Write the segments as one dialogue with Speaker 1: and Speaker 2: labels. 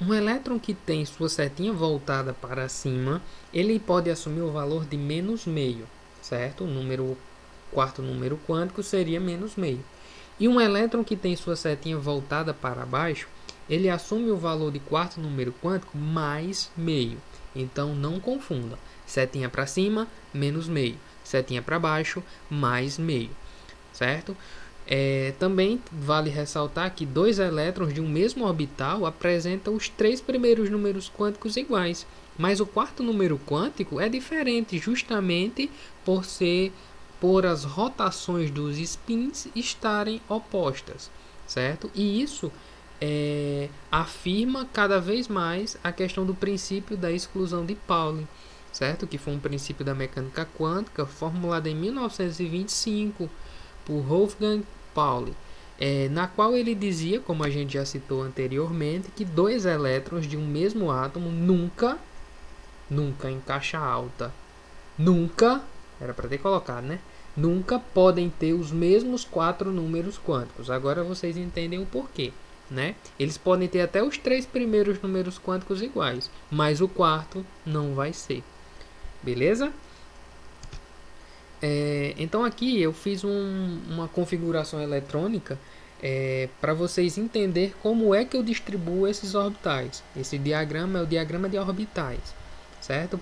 Speaker 1: Um elétron que tem sua setinha voltada para cima, ele pode assumir o valor de menos meio, certo? O quarto número quântico seria menos meio. E um elétron que tem sua setinha voltada para baixo, ele assume o valor de quarto número quântico mais meio. Então não confunda. Setinha para cima, menos meio. Setinha para baixo, mais meio. Certo? Também vale ressaltar que dois elétrons de um mesmo orbital apresentam os três primeiros números quânticos iguais. Mas o quarto número quântico é diferente justamente por as rotações dos spins estarem opostas, certo? E isso afirma cada vez mais a questão do princípio da exclusão de Pauli, certo? Que foi um princípio da mecânica quântica formulado em 1925 por Wolfgang Pauli, na qual ele dizia, como a gente já citou anteriormente, que dois elétrons de um mesmo átomo nunca em caixa alta, nunca, era para ter colocado, né? Nunca podem ter os mesmos quatro números quânticos. Agora vocês entendem o porquê, né? Eles podem ter até os três primeiros números quânticos iguais, mas o quarto não vai ser. Beleza? Então aqui eu fiz uma configuração eletrônica para vocês entenderem como é que eu distribuo esses orbitais. Esse diagrama é o diagrama de orbitais, certo?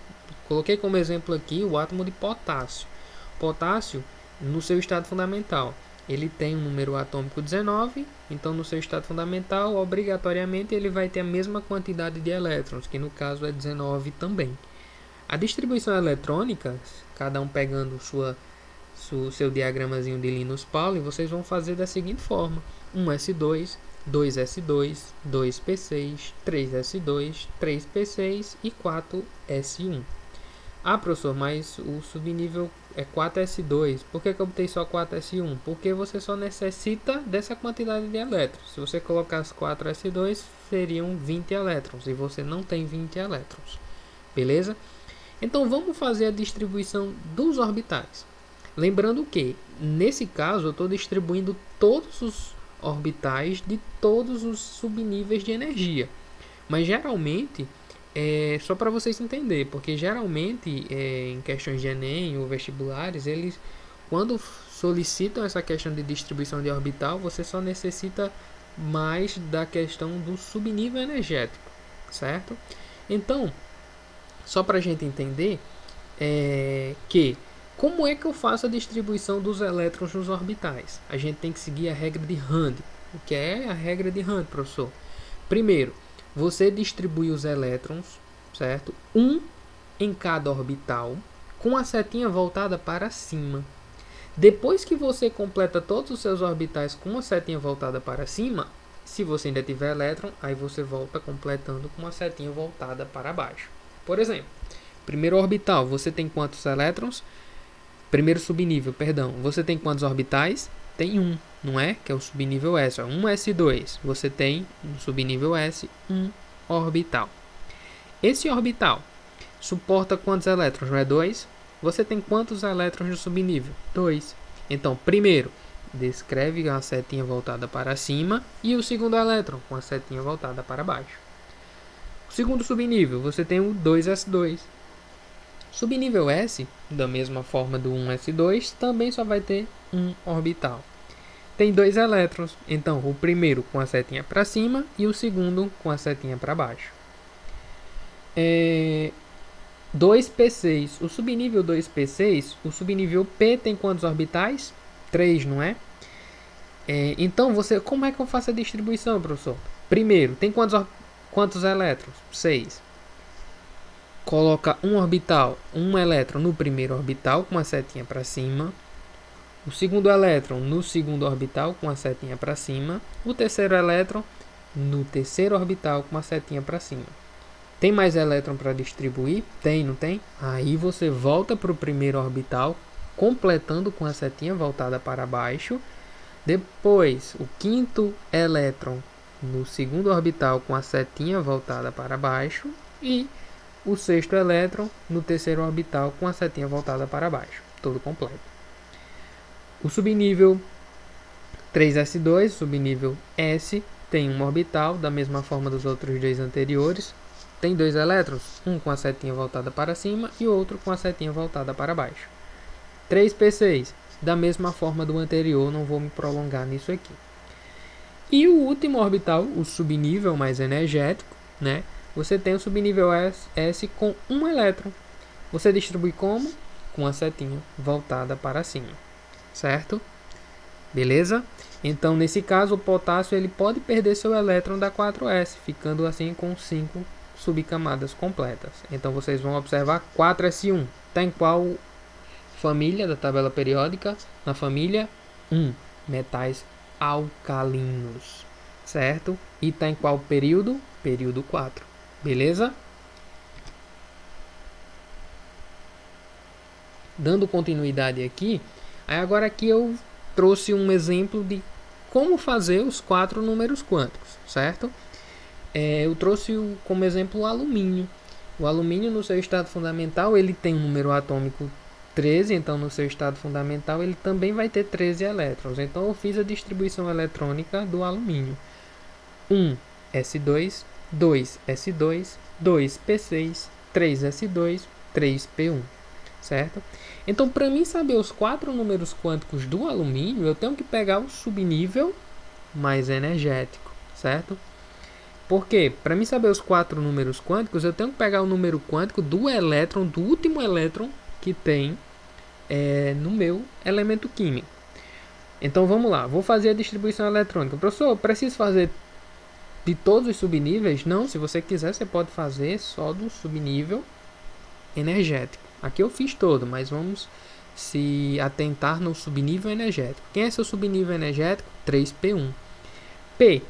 Speaker 1: Coloquei como exemplo aqui o átomo de potássio. Potássio, no seu estado fundamental, ele tem um número atômico 19, então no seu estado fundamental, obrigatoriamente, ele vai ter a mesma quantidade de elétrons, que no caso é 19 também. A distribuição eletrônica, cada um pegando seu diagramazinho de Linus Pauling, vocês vão fazer da seguinte forma: 1s2, 2s2, 2p6, 3s2, 3p6 e 4s1. Ah, professor, mas o subnível é 4s2. Por que eu obtei só 4s1? Porque você só necessita dessa quantidade de elétrons. Se você colocar as 4s2, seriam 20 elétrons. E você não tem 20 elétrons. Beleza? Então vamos fazer a distribuição dos orbitais. Lembrando que, nesse caso, eu estou distribuindo todos os orbitais de todos os subníveis de energia. Mas geralmente, só para vocês entenderem, porque geralmente em questões de Enem ou vestibulares, eles, quando solicitam essa questão de distribuição de orbital, você só necessita mais da questão do subnível energético, certo? Então, só para a gente entender que como é que eu faço a distribuição dos elétrons nos orbitais? A gente tem que seguir a regra de Hund. O que é a regra de Hund, professor? Primeiro, você distribui os elétrons, certo? Um em cada orbital, com a setinha voltada para cima. Depois que você completa todos os seus orbitais com a setinha voltada para cima, se você ainda tiver elétron, aí você volta completando com a setinha voltada para baixo. Por exemplo, primeiro orbital, você tem quantos elétrons? Primeiro subnível, perdão, você tem quantos orbitais? Tem um, não é? Que é o subnível S, 1s2. Você tem no subnível S um orbital. Esse orbital suporta quantos elétrons? Não é 2? Você tem quantos elétrons no subnível? 2. Então, primeiro, descreve a setinha voltada para cima e o segundo elétron com a setinha voltada para baixo. O segundo subnível, você tem o 2s2. Subnível S, da mesma forma do 1s2, também só vai ter um orbital. Tem dois elétrons, então o primeiro com a setinha para cima e o segundo com a setinha para baixo. 2p6, o subnível 2p6, o subnível P tem quantos orbitais? 3, não é? Então, como é que eu faço a distribuição, professor? Primeiro, tem quantos elétrons? 6. Coloca um elétron no primeiro orbital com a setinha para cima, o segundo elétron no segundo orbital com a setinha para cima, o terceiro elétron no terceiro orbital com a setinha para cima. Tem mais elétron para distribuir? Tem, não tem? Aí você volta para o primeiro orbital, completando com a setinha voltada para baixo. Depois, o quinto elétron no segundo orbital com a setinha voltada para baixo e o sexto elétron no terceiro orbital com a setinha voltada para baixo, todo completo. O subnível 3s2, subnível S, tem um orbital, da mesma forma dos outros dois anteriores. Tem dois elétrons, um com a setinha voltada para cima e outro com a setinha voltada para baixo. 3p6, da mesma forma do anterior, não vou me prolongar nisso aqui. E o último orbital, o subnível mais energético, né? Você tem o subnível S com um elétron. Você distribui como? Com a setinha voltada para cima, certo? Beleza? Então, nesse caso, o potássio ele pode perder seu elétron da 4s, ficando assim com 5 subcamadas completas. Então, vocês vão observar 4s1. Está em qual família da tabela periódica? Na família 1, metais alcalinos, certo? E está em qual período? Período 4. Beleza? Dando continuidade aqui, aí agora aqui eu trouxe um exemplo de como fazer os 4 números quânticos, certo? Eu trouxe como exemplo o alumínio. O alumínio no seu estado fundamental ele tem um número atômico 13, então no seu estado fundamental ele também vai ter 13 elétrons. Então eu fiz a distribuição eletrônica do alumínio. 1s2, 2s2, 2p6, 3s2, 3p1, certo? Então, para mim saber os 4 números quânticos do alumínio, eu tenho que pegar o subnível mais energético, certo? Por quê? Para mim saber os 4 números quânticos, eu tenho que pegar o número quântico do elétron, do último elétron que tem no meu elemento químico. Então, vamos lá. Vou fazer a distribuição eletrônica. Professor, eu preciso fazer de todos os subníveis? Não, se você quiser, você pode fazer só do subnível energético. Aqui eu fiz todo, mas vamos se atentar no subnível energético. Quem é seu subnível energético? 3p1. P,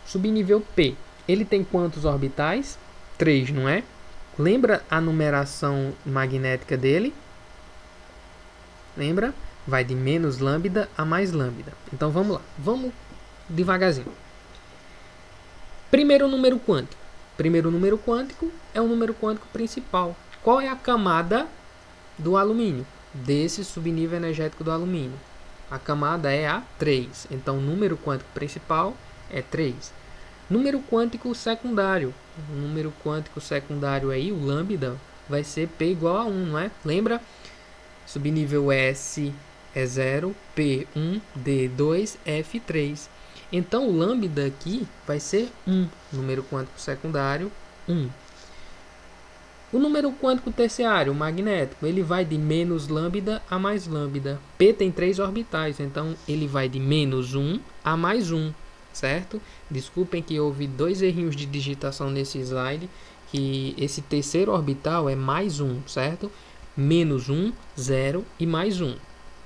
Speaker 1: subnível P, ele tem quantos orbitais? 3, não é? Lembra a numeração magnética dele? Lembra? Vai de menos lambda a mais lambda. Então vamos lá, vamos devagarzinho. Primeiro número quântico. Primeiro número quântico é o número quântico principal. Qual é a camada do alumínio? Desse subnível energético do alumínio. A camada é a 3. Então, o número quântico principal é 3. Número quântico secundário. O número quântico secundário aí, o lambda, vai ser P igual a 1, não é? Lembra? Subnível S é 0, P1, D2, F3. Então, o lambda aqui vai ser 1. Número quântico secundário, 1. O número quântico terciário, o magnético, ele vai de menos lambda a mais lambda. P tem 3 orbitais, então ele vai de menos 1 a mais 1, certo? Desculpem que houve 2 errinhos de digitação nesse slide, que esse terceiro orbital é mais 1, certo? Menos 1, 0 e mais 1,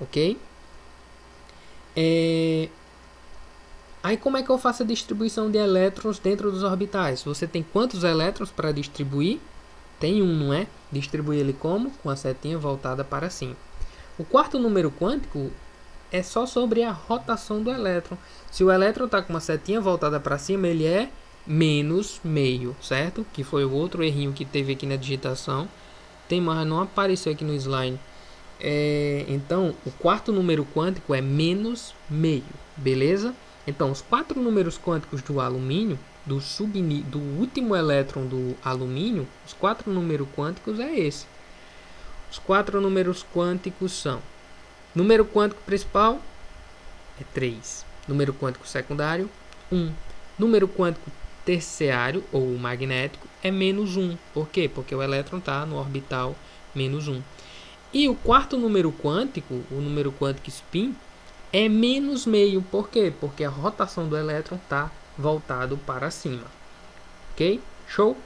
Speaker 1: ok? Aí como é que eu faço a distribuição de elétrons dentro dos orbitais? Você tem quantos elétrons para distribuir? Tem um, não é? Distribui ele como? Com a setinha voltada para cima. O quarto número quântico é só sobre a rotação do elétron. Se o elétron está com uma setinha voltada para cima, ele é menos meio, certo? Que foi o outro errinho que teve aqui na digitação. Tem, mas não apareceu aqui no slide. Então, o quarto número quântico é menos meio, beleza? Então, os 4 números quânticos do alumínio, do último elétron do alumínio, os 4 números quânticos é esse. Os 4 números quânticos são: número quântico principal é 3, número quântico secundário 1, número quântico terciário ou magnético é menos 1. Por quê? Porque o elétron está no orbital menos 1. E o quarto número quântico, o número quântico spin, é menos meio. Por quê? Porque a rotação do elétron está voltado para cima. Ok? Show?